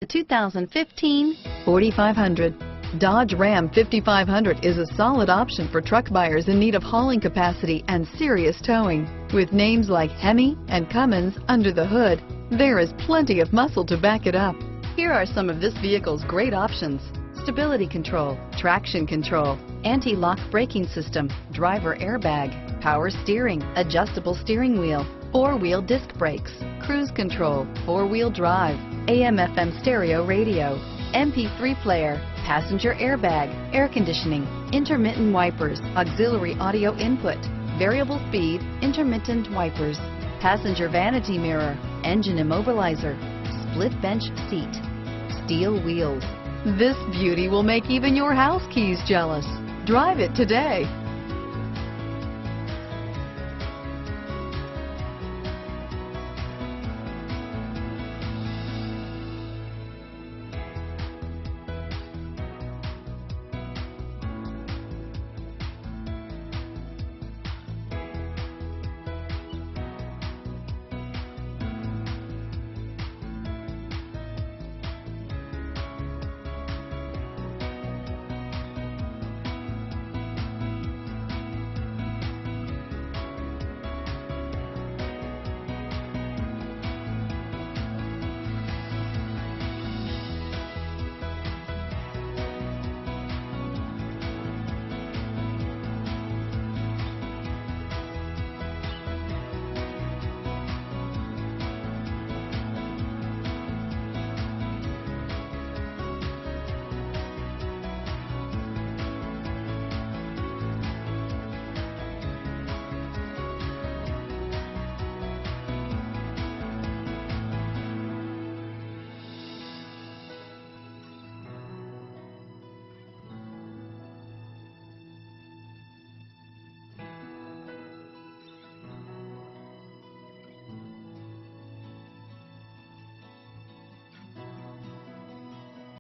2015 4500. Dodge Ram 5500 is a solid option for truck buyers in need of hauling capacity and serious towing. With names like Hemi and Cummins under the hood, there is plenty of muscle to back it up. Here are some of this vehicle's great options: stability control, traction control, anti-lock braking system, driver airbag, power steering, adjustable steering wheel, four-wheel disc brakes, cruise control, four-wheel drive, AM/FM stereo radio, MP3 player, passenger airbag, air conditioning, intermittent wipers, auxiliary audio input, variable speed, intermittent wipers, passenger vanity mirror, engine immobilizer, split bench seat, steel wheels. This beauty will make even your house keys jealous. Drive it today.